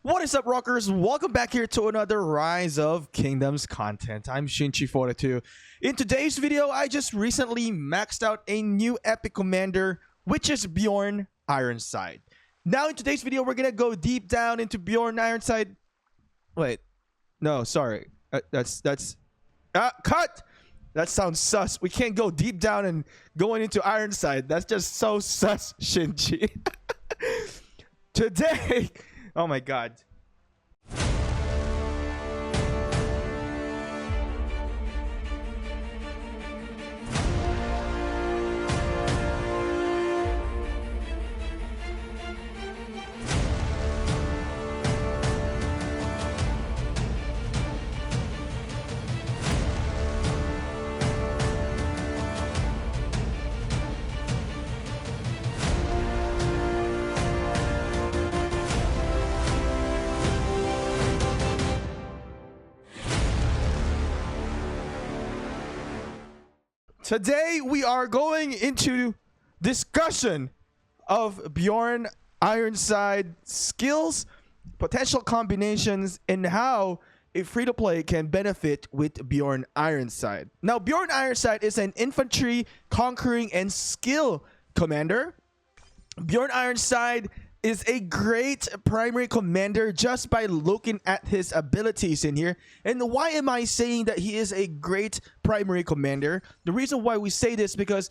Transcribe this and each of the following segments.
What is up, rockers? Welcome back here to another Rise of Kingdoms content. I'm Shinchi42. In today's video, I just recently maxed out a new epic commander, which is Bjorn Ironside. Now, in today's video, we're gonna go deep down into Bjorn Ironside. Wait, no, sorry. Cut! That sounds sus. We can't go deep down and going into Ironside. That's just so sus, Shinchi. Today, oh my god. Today we are going into discussion of Bjorn Ironside skills, potential combinations, and how a free-to-play can benefit with Bjorn Ironside. Now, Bjorn Ironside is an infantry, conquering, and skill commander. Bjorn Ironside is a great primary commander just by looking at his abilities in here. And why am I saying that he is a great primary commander? The reason why we say this because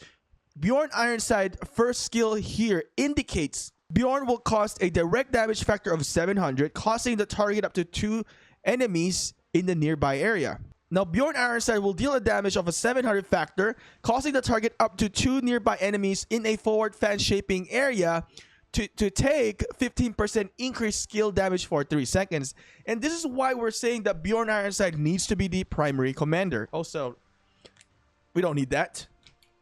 Bjorn Ironside first skill here indicates Bjorn will cost a direct damage factor of 700, costing the target up to 2 enemies in the nearby area. Now, Bjorn Ironside will deal a damage of a 700 factor, causing the target up to 2 nearby enemies in a forward fan shaping area to take 15% increased skill damage for 3 seconds. And this is why we're saying that Bjorn Ironside needs to be the primary commander. Also, we don't need that.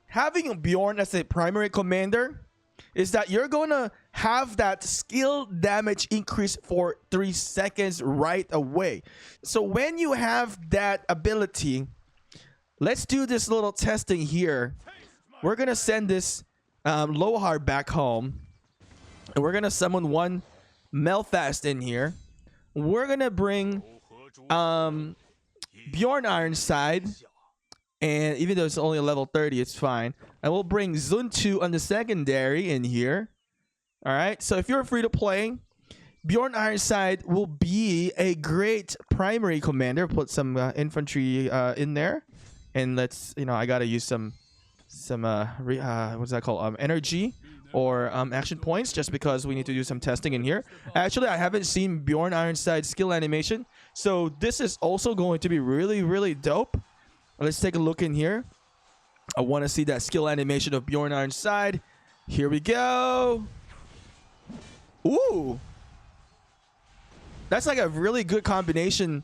Having Bjorn as a primary commander is that you're going to have that skill damage increase for 3 seconds right away. So when you have that ability, let's do this little testing here. We're going to send this Lohar back home. And we're going to summon one Melfast in here. We're going to bring Bjorn Ironside. And even though it's only a level 30, it's fine. And we'll bring Zun2 on the secondary in here. Alright, so if you're free to play, Bjorn Ironside will be a great primary commander. Put some infantry in there. And let's, I got to use some what's that called? Energy. Or action points, just because we need to do some testing in here. Actually, I haven't seen Bjorn Ironside's skill animation, so this is also going to be really, really dope. Let's take a look in here. I want to see that skill animation of Bjorn Ironside. Here we go. Ooh. That's like a really good combination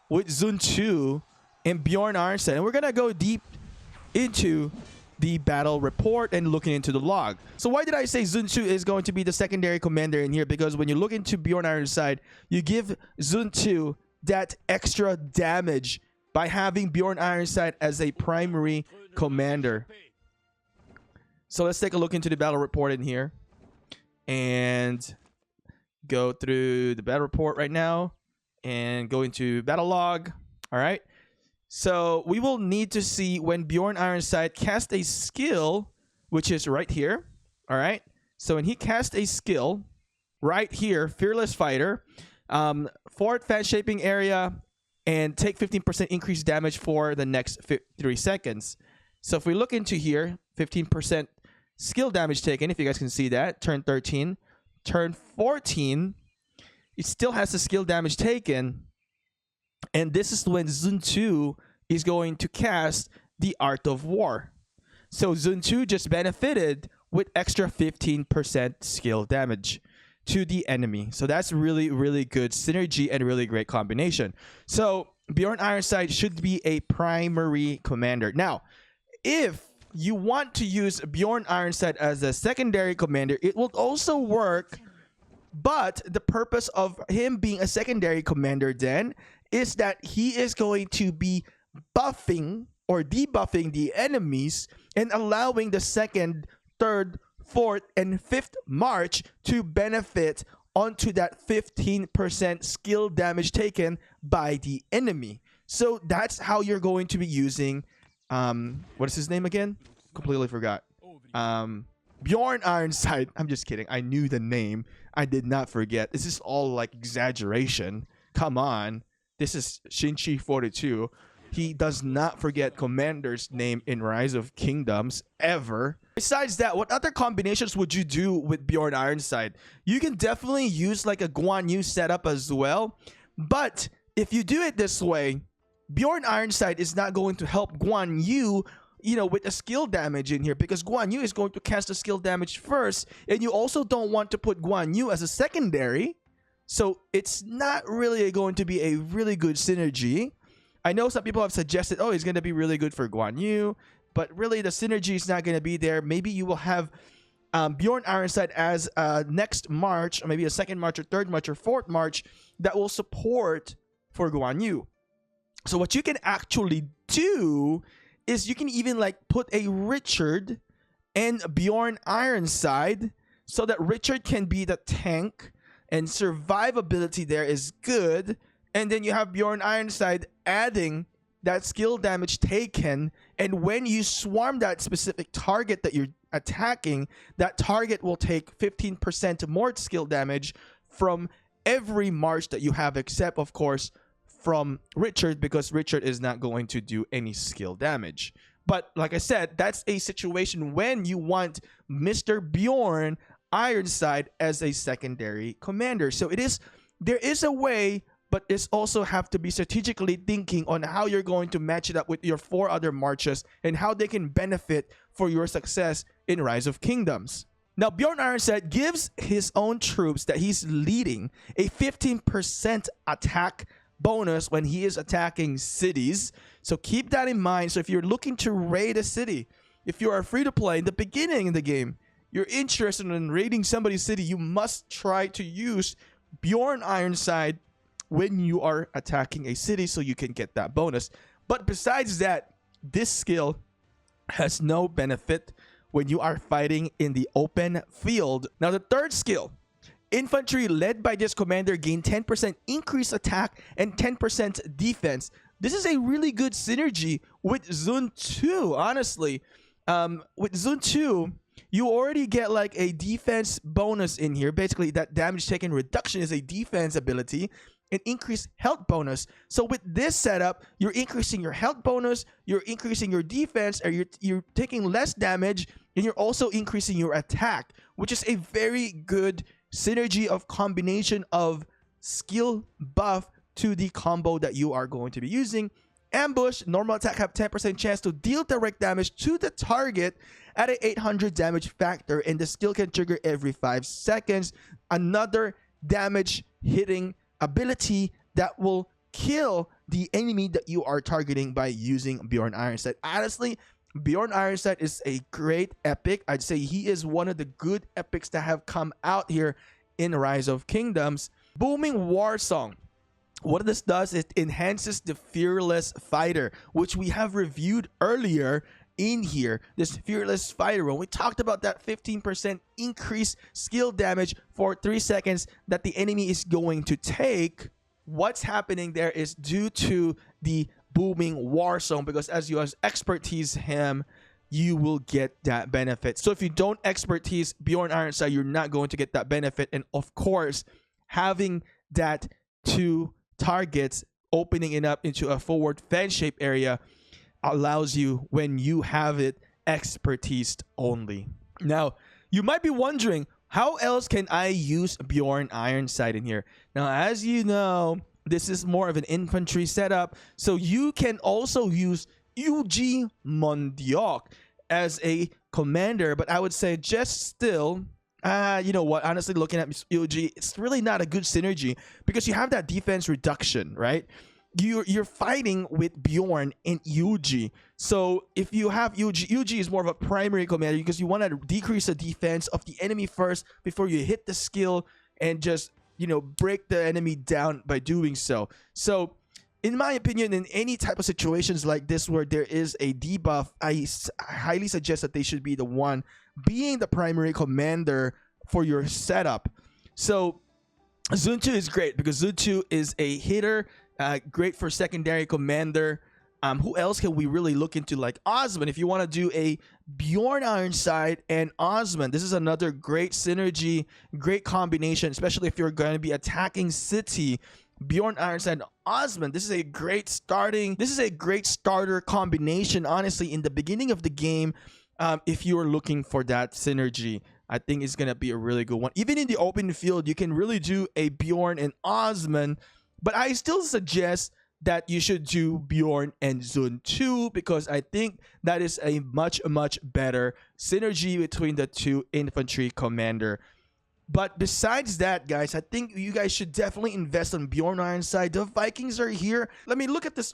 with Zun2 and Bjorn Ironside. And we're going to go deep into the battle report and looking into the log. So why did I say Zun2 is going to be the secondary commander in here? Because when you look into Bjorn Ironside, you give Zun2 that extra damage by having Bjorn Ironside as a primary commander. So let's take a look into the battle report in here and go through the battle report right now and go into battle log. All right. So we will need to see when Bjorn Ironside casts a skill, which is right here. All right. So when he casts a skill right here, Fearless Fighter, forward fan shaping area, and take 15% increased damage for the next 3 seconds. So if we look into here, 15% skill damage taken, if you guys can see that, turn 13, turn 14, it still has the skill damage taken. And this is when Zun2 is going to cast the Art of War. So Zun2 just benefited with extra 15% skill damage to the enemy. So that's really, really good synergy and really great combination. So Bjorn Ironside should be a primary commander. Now, if you want to use Bjorn Ironside as a secondary commander, it will also work. But the purpose of him being a secondary commander then is that he is going to be buffing or debuffing the enemies and allowing the second, third, fourth, and fifth march to benefit onto that 15% skill damage taken by the enemy. So that's how you're going to be using, what is his name again? Completely forgot. Bjorn Ironside. I'm just kidding. I knew the name. I did not forget. This is all like exaggeration. Come on. This is Shinchi 42. He does not forget Commander's name in Rise of Kingdoms ever. Besides that, what other combinations would you do with Bjorn Ironside? You can definitely use like a Guan Yu setup as well. But if you do it this way, Bjorn Ironside is not going to help Guan Yu, you know, with a skill damage in here, because Guan Yu is going to cast the skill damage first, and you also don't want to put Guan Yu as a secondary. So it's not really going to be a really good synergy. I know some people have suggested, oh, it's going to be really good for Guan Yu, but really the synergy is not going to be there. Maybe you will have Bjorn Ironside as next March, or maybe a second March or third March or fourth March that will support for Guan Yu. So what you can actually do is you can even like put a Richard and Bjorn Ironside so that Richard can be the tank and survivability there is good. And then you have Bjorn Ironside adding that skill damage taken. And when you swarm that specific target that you're attacking, that target will take 15% more skill damage from every march that you have, except of course from Richard, because Richard is not going to do any skill damage. But like I said, that's a situation when you want Mr. Bjorn Ironside as a secondary commander. So there is a way, but it's also have to be strategically thinking on how you're going to match it up with your 4 other marches and how they can benefit for your success in Rise of Kingdoms. Now, Bjorn Ironside gives his own troops that he's leading a 15% attack bonus when he is attacking cities. So keep that in mind. So if you're looking to raid a city, if you are free to play in the beginning of the game, you're interested in raiding somebody's city, you must try to use Bjorn Ironside when you are attacking a city so you can get that bonus. But besides that, this skill has no benefit when you are fighting in the open field. Now, the third skill, infantry led by this commander gain 10% increased attack and 10% defense. This is a really good synergy with Zone 2, honestly. With Zone 2, you already get like a defense bonus in here. Basically, that damage taken reduction is a defense ability. An increased health bonus. So with this setup, you're increasing your health bonus, you're increasing your defense, or you're taking less damage, and you're also increasing your attack, which is a very good synergy of combination of skill buff to the combo that you are going to be using. Ambush, normal attack have 10% chance to deal direct damage to the target at an 800 damage factor, and the skill can trigger every 5 seconds. Another damage hitting ability that will kill the enemy that you are targeting by using Bjorn Ironside. Honestly, Bjorn Ironside is a great epic. I'd say he is one of the good epics that have come out here in Rise of Kingdoms. Booming War Song. What this does is it enhances the Fearless Fighter, which we have reviewed earlier in here. This Fearless Fighter, when we talked about that 15% increased skill damage for 3 seconds that the enemy is going to take, what's happening there is due to the Booming War Song, because as you expertise him, you will get that benefit. So if you don't expertise Bjorn Ironside, you're not going to get that benefit. And of course, having that 2 targets opening it up into a forward fan shape area allows you, when you have it, expertise only. Now, you might be wondering, how else can I use Bjorn Ironside in here? Now, as you know, this is more of an infantry setup, so you can also use Yuji Mondiok as a commander, but I would say just still, you know what, honestly, looking at Yuji, it's really not a good synergy because you have that defense reduction, right? You're fighting with Bjorn and Yuji. So if you have Yuji is more of a primary commander because you want to decrease the defense of the enemy first before you hit the skill and just, you know, break the enemy down by doing so. So in my opinion, in any type of situations like this where there is a debuff, I highly suggest that they should be the one being the primary commander for your setup. So Zone 2 is great because Zone 2 is a hitter, great for secondary commander. Who else can we really look into? Like Osman, if you want to do a Bjorn Ironside and Osman, this is another great synergy, great combination, especially if you're going to be attacking City. Bjorn Ironside and Osman, this is a great starter combination, honestly, in the beginning of the game. If you're looking for that synergy, I think it's going to be a really good one. Even in the open field, you can really do a Bjorn and Osman, but I still suggest that you should do Bjorn and Zone 2 because I think that is a much better synergy between the two infantry commander. But besides that, guys, I think you guys should definitely invest on Bjorn Ironside. The Vikings are here. Let me look at this,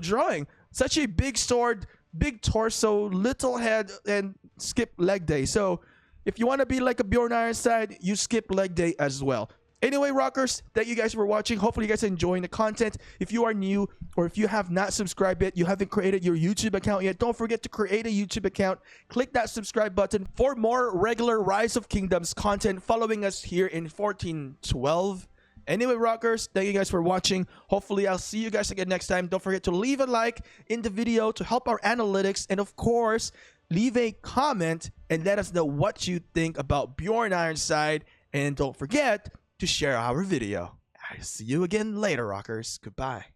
drawing. Such a big sword, big torso, little head, and skip leg day. So if you want to be like a Bjorn Ironside, you skip leg day as well. Anyway, rockers, thank you guys for watching. Hopefully you guys are enjoying the content. If you are new or if you have not subscribed yet, you haven't created your YouTube account yet, don't forget to create a YouTube account. Click that subscribe button for more regular Rise of Kingdoms content following us here in 1412. Anyway, rockers, thank you guys for watching. Hopefully I'll see you guys again next time. Don't forget to leave a like in the video to help our analytics, and of course, leave a comment and let us know what you think about Bjorn Ironside, and don't forget to share our video. I'll see you again later, rockers. Goodbye.